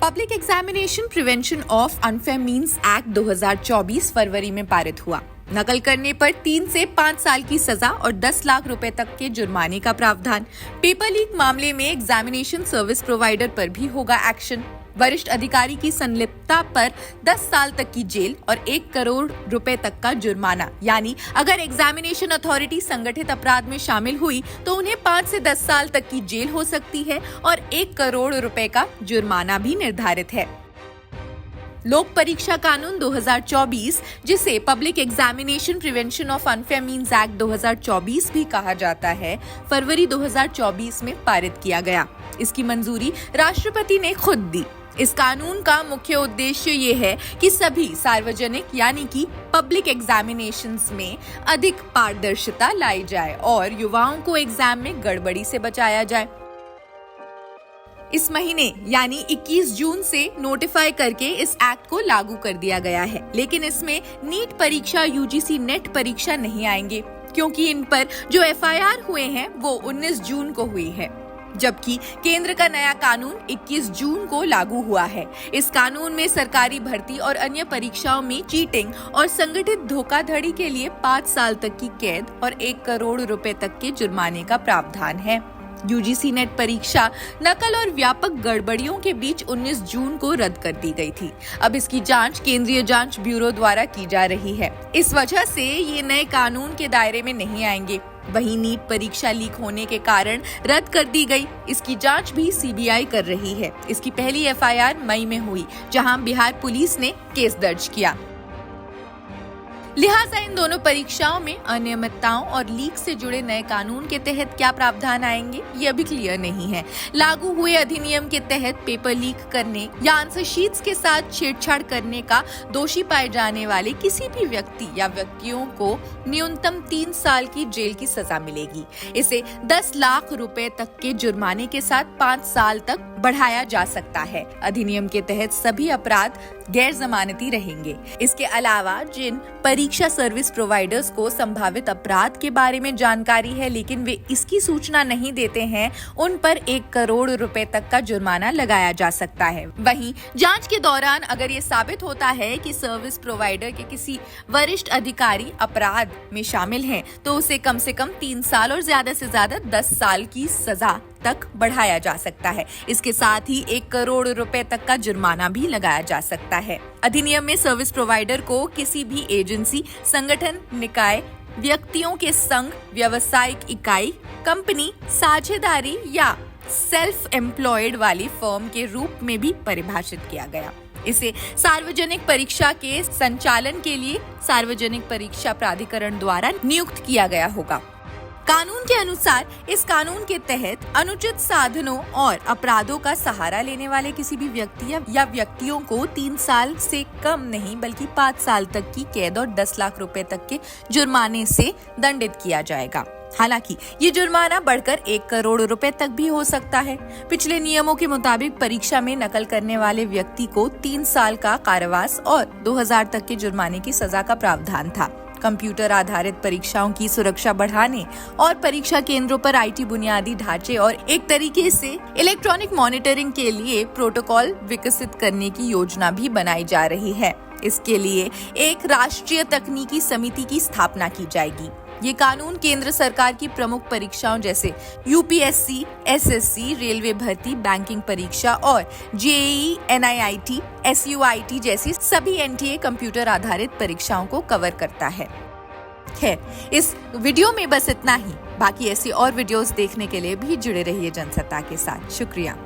Public examination prevention of unfair means act 2024 फरवरी में पारित हुआ। नकल करने पर 3 से 5 साल की सजा और 10 लाख रुपए तक के जुर्माने का प्रावधान। पेपर लीक मामले में एग्जामिनेशन सर्विस प्रोवाइडर पर भी होगा एक्शन। वरिष्ठ अधिकारी की संलिप्तता पर 10 साल तक की जेल और 1 करोड़ रुपए तक का जुर्माना। यानी अगर एग्जामिनेशन अथॉरिटी संगठित अपराध में शामिल हुई तो उन्हें 5 से 10 साल तक की जेल हो सकती है और 1 करोड़ रुपए का जुर्माना भी निर्धारित है। लोक परीक्षा कानून 2024, जिसे public examination prevention of unfair means act 2024 भी कहा जाता है, फरवरी 2024 में पारित किया गया। इसकी मंजूरी राष्ट्रपति ने खुद दी। इस कानून का मुख्य उद्देश्य ये है कि सभी सार्वजनिक यानी कि पब्लिक एग्जामिनेशंस में अधिक पारदर्शिता लाई जाए और युवाओं को एग्जाम में गड़बड़ी से बचाया जाए। इस महीने यानी 21 जून से नोटिफाई करके इस एक्ट को लागू कर दिया गया है, लेकिन इसमें नीट परीक्षा, यूजीसी नेट परीक्षा नहीं आएंगे क्योंकि इन पर जो एफआईआर हुए हैं वो 19 जून को हुई है, जबकि केंद्र का नया कानून 21 जून को लागू हुआ है। इस कानून में सरकारी भर्ती और अन्य परीक्षाओं में चीटिंग और संगठित धोखाधड़ी के लिए 5 साल तक की कैद और 1 करोड़ रुपए तक के जुर्माने का प्रावधान है। यूजीसी नेट परीक्षा नकल और व्यापक गड़बड़ियों के बीच 19 जून को रद्द कर दी गई थी। अब इसकी जांच केंद्रीय जांच ब्यूरो द्वारा की जा रही है। इस वजह से ये नए कानून के दायरे में नहीं आएंगे। वहीं नीट परीक्षा लीक होने के कारण रद्द कर दी गई। इसकी जांच भी सीबीआई कर रही है। इसकी पहली एफआईआर मई में हुई, जहां बिहार पुलिस ने केस दर्ज किया। लिहाजा इन दोनों परीक्षाओं में अनियमितताओं और लीक से जुड़े नए कानून के तहत क्या प्रावधान आएंगे, ये अभी क्लियर नहीं है। लागू हुए अधिनियम के तहत पेपर लीक करने या आंसर शीट्स के साथ छेड़छाड़ करने का दोषी पाए जाने वाले किसी भी व्यक्ति या व्यक्तियों को न्यूनतम 3 साल की जेल की सजा मिलेगी। इसे 10 लाख रुपए तक के जुर्माने के साथ 5 साल तक बढ़ाया जा सकता है। अधिनियम के तहत सभी अपराध गैर जमानती रहेंगे। इसके अलावा जिन परीक्षा सर्विस प्रोवाइडर्स को संभावित अपराध के बारे में जानकारी है लेकिन वे इसकी सूचना नहीं देते हैं, उन पर 1 करोड़ रुपए तक का जुर्माना लगाया जा सकता है। वहीं जांच के दौरान अगर ये साबित होता है कि सर्विस प्रोवाइडर के किसी वरिष्ठ अधिकारी अपराध में शामिल हैं, तो उसे कम से कम 3 साल और ज्यादा से ज्यादा 10 साल की सजा तक बढ़ाया जा सकता है। इसके साथ ही 1 करोड़ रुपए तक का जुर्माना भी लगाया जा सकता है। अधिनियम में सर्विस प्रोवाइडर को किसी भी एजेंसी, संगठन, निकाय, व्यक्तियों के संघ, व्यावसायिक इकाई, कंपनी, साझेदारी या सेल्फ एम्प्लॉयड वाली फर्म के रूप में भी परिभाषित किया गया। इसे सार्वजनिक परीक्षा के संचालन के लिए सार्वजनिक परीक्षा प्राधिकरण द्वारा नियुक्त किया गया होगा। कानून के अनुसार इस कानून के तहत अनुचित साधनों और अपराधों का सहारा लेने वाले किसी भी व्यक्ति या व्यक्तियों को 3 साल से कम नहीं बल्कि 5 साल तक की कैद और 10 लाख रुपए तक के जुर्माने से दंडित किया जाएगा। हालांकि ये जुर्माना बढ़कर 1 करोड़ रुपए तक भी हो सकता है। पिछले नियमों के मुताबिक परीक्षा में नकल करने वाले व्यक्ति को 3 साल का कारावास और 2000 तक के जुर्माने की सजा का प्रावधान था। कंप्यूटर आधारित परीक्षाओं की सुरक्षा बढ़ाने और परीक्षा केंद्रों पर आईटी बुनियादी ढांचे और एक तरीके से इलेक्ट्रॉनिक मॉनिटरिंग के लिए प्रोटोकॉल विकसित करने की योजना भी बनाई जा रही है। इसके लिए एक राष्ट्रीय तकनीकी समिति की स्थापना की जाएगी। ये कानून केंद्र सरकार की प्रमुख परीक्षाओं जैसे यूपीएससी, एसएससी, रेलवे भर्ती, बैंकिंग परीक्षा और जेईई, एनआईआईटी, एसयूआईटी जैसी सभी एनटीए कंप्यूटर आधारित परीक्षाओं को कवर करता है। खैर, इस वीडियो में बस इतना ही। बाकी ऐसी और वीडियोस देखने के लिए भी जुड़े रहिए जनसत्ता के साथ। शुक्रिया।